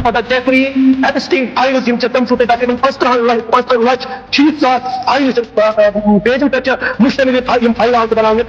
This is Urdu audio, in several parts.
پتہ جیفری ایپسٹین فائلز تم تقریباً 15 لچھ 60,000 فائلز پیجن پہ مشتمل فائل آمت بنانے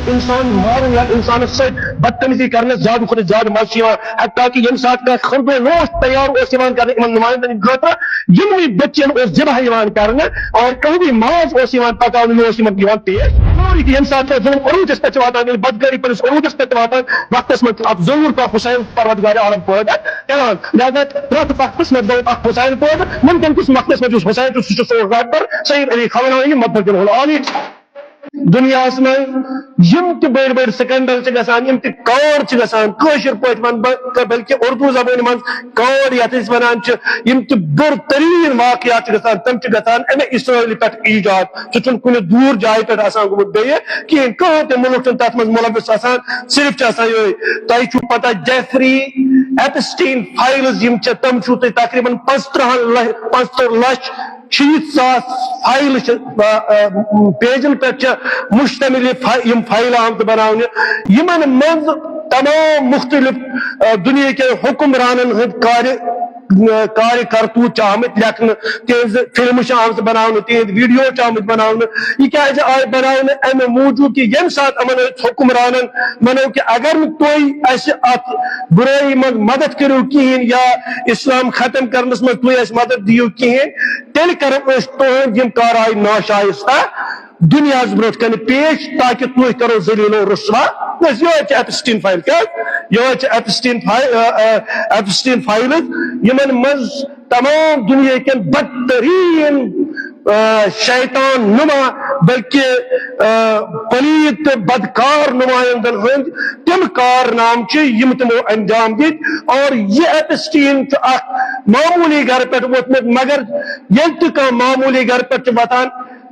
انسان مارن یا انسان سے بدتمیزی کرنے زیادہ کھت زیادہ مزہ حتیٰ کہ یم سات کا خرد نوش تیار کرنے ان نمائندن خاطر یموی بچن ذبح کرنے اور کہیں ماز پکان پیش یم سات عروجس پہ واتان بدگری پنس عروجس پہ واتان وقتس من اب ضرور کا حسین پروردگار عالم پٲدٕ کران لہذا پرٛٮ۪تھ وقتس من دو اکھ حسین پٲدٕ ممکن کس وقتس من جس حسین سہ سور رابر سید علی خامنہی مدد آمین دنیا میں یم تہ بڑ بڑ سکینڈل گژھان یم تہ کور گژھان کٲشر پٲٹھۍ ون بلکہ اردو زبان من کور یتھ أسۍ ونان یم تہ بُر ترین واقعات گژھان تم گژھان امے اسرائیل پہ ایجاد سہ چھُنہٕ کُنہِ دوٗر جایہِ پٮ۪ٹھ آسان گوٚمُت بیٚیہِ کِہیٖنۍ کانٛہہ تہِ مُلک چھُنہٕ تتھ منٛز مُلوث آسان صرف چھُ آسان یِہوٚے تۄہہِ چھُو پتہ جیفری ایپسٹین فائلز یم تم چھُو تۄہہِ تقریباً 75 لچھ 60,000 فائل پیجن پہ مشتمل یم فائل آمت بنانے یمن من تمام مختلف دنیا کے حکمرانن ہند کار کرتوت آمت لکھن تہذ فلم آمت بنانے تہذ ویڈیو آمت بنانے یہ کیازِ آئی بنانے امہ موجود کہ یم سات امن حکمرانن ونو کہ اگر تھی اس ات برائی من مدد کرو کہین یا اسلام ختم کرنس من تھی اس مدد دیو کہین تیل کرو تہذ یم کارائے ناشائستہ دنیا برونٹ کن پیش تاکہ تھی کرو ذلیل و رسوا یہ ایپسٹین فائل کیا یہ ایپسٹین فائل یمن مز تمام دنیا کے بدترین شیطان نما بلکہ پلید بدکار نمائندن ہند تم کارنام یم تمو انجام دیت اور یہ ایپسٹین معمولی گھر پہ ووتمت مگر یل تہ معمولی گھر پہ واتان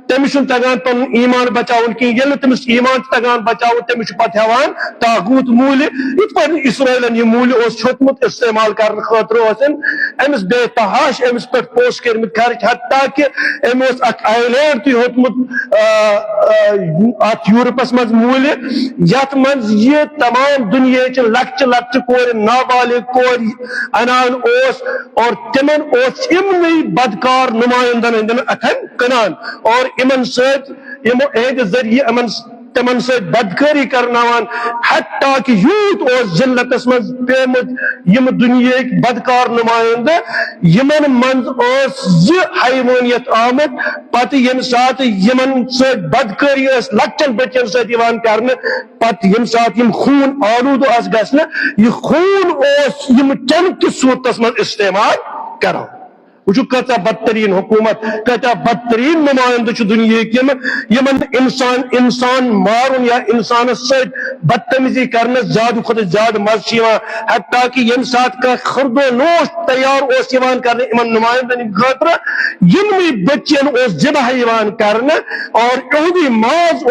تمس تگان پن ایمان بچاؤن کی یل تمس ایمان تگان بچاؤ تمس پتہ ہیوان تاغوت مول یت پہ اسرائیلن یہ مول چھوٹمت استعمال کرنے خاطر امس بے تحاش امس پہ پوسٹ کرمت خرچ حتیٰ کہ امس اک آئلینڈ تہ ہوتمت ات یورپس مز مول یت من یہ تمام دنیا لکچہ لکچہ کور نابالغ کور انان اور تمن امنی بدکار نمائندن ہندن اتھن کنان اور امن ذریعہ امن تمن سے بدکاری کرناوان حتیٰ کہ یوت ذلتس مز پیمت یم دنیا بدکار نمائندہ یمن منز یہ حیوانیت آمد پتہ یم سات یمن سے بدکاری لکچن بچن سے کرنے پتہ یم سات یم خون آلود گھن یہ خون یم چن کس صورتس مز استعمال کرو وچو کتا بدترین حکومت کتا بدترین نمائند دنیا یمن انسان مارن یا انسان سے بدتمیزی کرنے زیادہ کھت زیادہ مزہ حتیٰ کہ یم سات کا خرد و نوش تیار کرنے امن نمائندن خاطر یمنی بچن ذبح کرنے اور اہدی ماز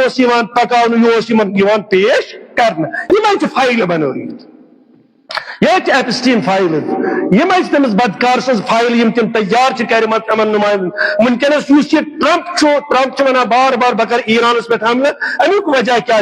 پکان یہ پیش کرنے یہ فائل بنوت یہ ایپسٹین فائل یہ تمس بدکار سز فائل یم تم تیار کرمت امن نمائند ونکس ٹرمپ ونان بار بار بہ کر ایرانس پہ حملہ امیک وجہ کیا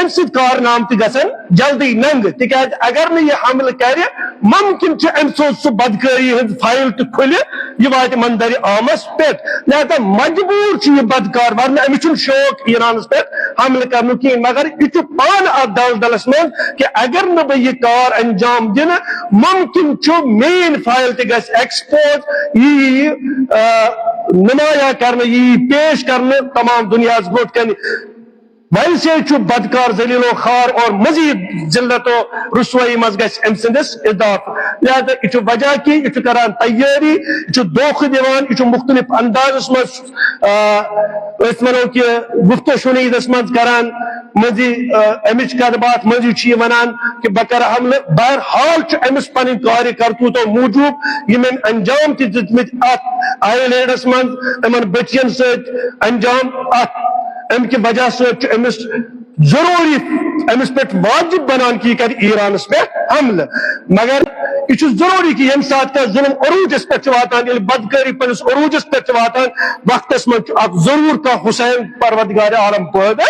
ام سب کارنام گھن جلدی ننگ تکیاز اگر نہ یہ حملہ کر ممکن ام سہ بدکاری ہند فائل تہ کھل یہ وات مندر عامس پہ لہذا مجبور یہ بدکار ورنہ امس شوق ایرانس پہ حملہ کرنے کہین مگر یہ پان ات دلدلس من کہ اگر نہ بہ یہ کار انجام دن ممکن مین فائل تہ گژھِ ایکسپوز یہ نمایاں کرنے یہ پیش کرنے تمام دنیا برونٹ کن ویسے بدکار ذلیل و خار اور مزید ذلت و رسوائی مز گژھِ أمۍ سٕنٛدِس اضافہٕ لہذا یہ وجہ کہ یہ کران تیاری یہ دھوکہ دِوان یہ مختلف اندازس مز ونو کہ گفت و شنیدس مز کران مزی امچ کت بات مزی ونان کہ بہ کر حملہ بہرحال امس پن کار کرتوتو موجود یم انجام تہ دتمت ات آئلینڈس مز ان بچین ست انجام ات ام کی وجہ سے امس ضروری امس پہ واجب بنان کی کر ایرانس پہ حملہ مگر یہ ضروری کہ یم سات کا ظلم عروجس پہ واتان یل بدکاری پنس عروجس پہ واتان وقتس من ضرور کا حسین پروردگار عالم پید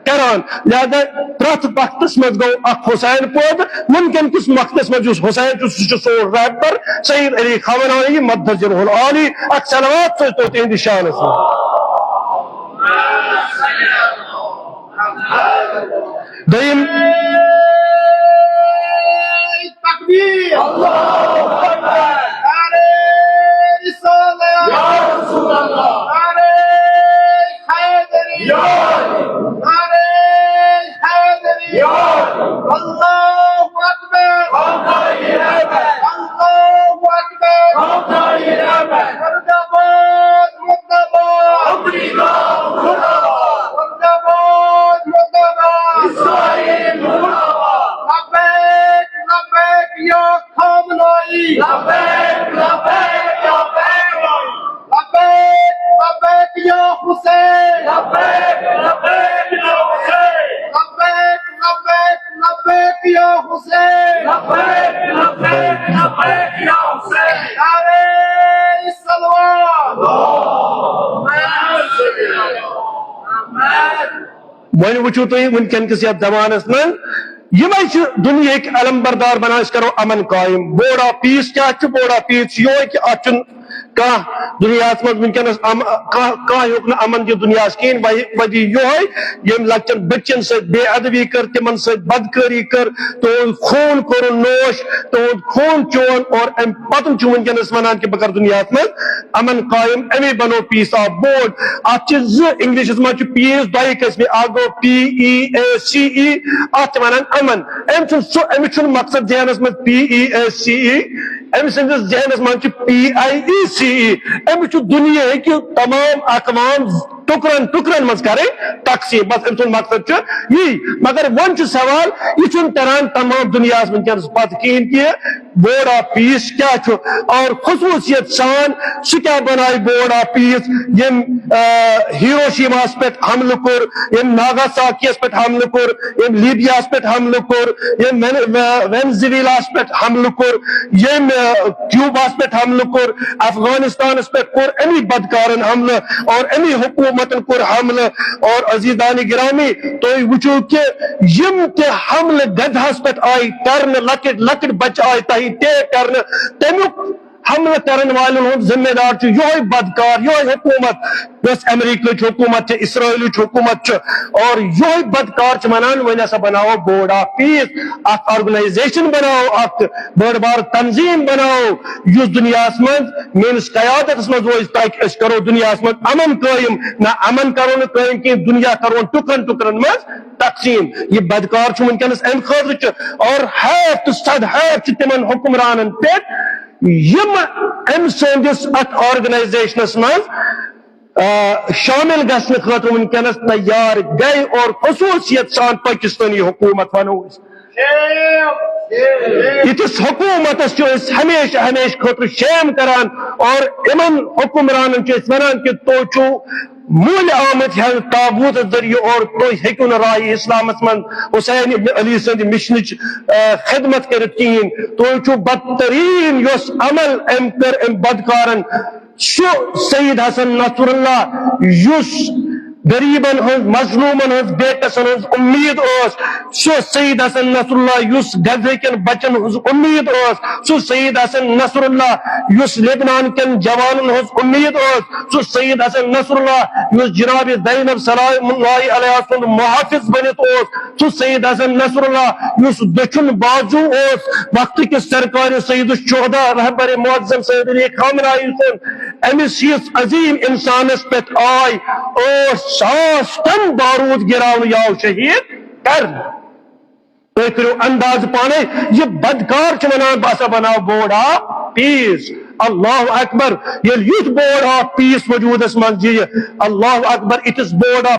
کران لہذا پرت وقتس من گو اخ حسین پید ممکن کس وقتس من جس حسین سو رہبر سید علی خامنہئی مدجر العالی اک صلوات سے تو تہند شان دیم تکبیر اللہ اکبر نعرہ رسالت یا رسول اللہ نعرہ حیدری یا نعرہ حیدری یا اللہ اکبر اللہ اکبر مرد آباد مرد آباد امریکہ مرد آباد مرد آباد مرد آباد اسرائیل مرد آباد لبیک لبیک یا خامنہئی لبیک لبیک یا لبیک لبیک یا حسین لبیک لبیک یا حسین لبیک لبیک لبیک یا حسین لبیک لبیک لبیک یا حسین نعرہ صلوات ون وچو تھی ونکن کس یتھ زمانس من یہ دنیا علم بردار بنا اس کرو امن قائم بوڑا پیس کیا بوڑا پیس یہ کہ اتن دنیا مز ونکس ہوں امن دی دنیا کہین وجہ یہ یم لکچن بچن ست بے ادبی کر تمن ست بدکاری کر تہد خون کور نوش تہد خون چون اور ام پتن ونکس ونان کہ بکر دنیا مز امن قائم امی بنو پیس آف بورڈ ات انگلشس مز پیس دۄیہِ قسمہِ اکھ گو PEACE ات ونان امن امس مقصد ذہنس مز PEACE ام سندس ذہنس مز PIECE امس دنیا کہ تمام اقوام ٹکرن ٹکرن مز کرے تقسیم بس ام مقصد یہ مگر ون سوال یہ تران تمام دنیا ونکس پتہ کہین کہ بورڈ آف پیس کیا اور خصوصیت سان سہ کیا بنائے بورڈ آف پیس یم ہیروشیماس پہ حملہ کور یم ناگاساکیس پہ حملہ کور یم لیبیاس پہ حملہ کور یم وینزویلاس پہ حملہ کور یم کیوباس پہ حملہ کور افغانستانس پہ کور امی بدکارن حملہ اور امی حکومتن کور حملہ اور عزیزان گرامی تو وچو کہ یم کے حملہ گدھاس پہ آئی کرن لکٹ لکٹ بچ آئی تہی تے کرن تمیک حملہ کرن والن ہند ذمہ دار یہ بدکار یہ حکومت یس امریکہ حکومت اسرائیل حکومت اور یہ بدکار ونان ون ہسا بناو بورڈ آف پیس اخ آرگنائزیشن بناو اخ بڑ بار تنظیم بناو اس دنیا من میس قیادت مز روز تاکہ اس کرو دنیا من امن قائم نہ امن کرو نا قائم کی دنیا کرو ٹکرن ٹکرن مز تقسیم یہ بدکار ونکس ام خاطر اور حیف تو صد حیف تمن حکمرانن پہ یم ام سندس ات آرگنائزیشنس مز شامل گھنے خاطر ونکس تیار گئے اور خصوصیت سان پاکستانی حکومت ونو یتس حکومتس ہمیشہ ہمیشہ خاطر شیم کران اور امن حکمرانن ونان کہ تو مول آمد ہے تابوت ذریعہ اور تو ہیکو نا راہ اسلامس من حسین ابن علی سند مشن خدمت کرت کہین تو بدترین یس عمل ام کر ام بدکارن سو سید حسن نصر اللہ یس غریبن ہز مظلومن ہز بیٹسن ہز امید اس سو سید حسن نصر اللہ یس غزہ کن بچن ہز امید اس سو سید حسن نصر اللہ یس لبنان کن جوانن ہز امید اس سو سید حسن نصر اللہ یس جناب زینب سلام اللہ علیہ سن محافظ بنت اس سو سید حسن نصر اللہ یس دچن بازو اس وقت کے سرکار سید الشہداء رہبر معظم سید علی خامنہئی سن امس عظیم انسانس پہ آئی 8,000 ٹن بارود گراؤن یاو شہید کر تُہۍ کٔرِو انداز پانے یہ بدکار چھ ونان بہٕ ہسا بناو بورڈ آف پیس اللہ اکبر ییٚلہِ یُتھ بورڈ آف پیس وجودس منٛز یِیہِ اللہ اکبر اِٹس بورڈ آف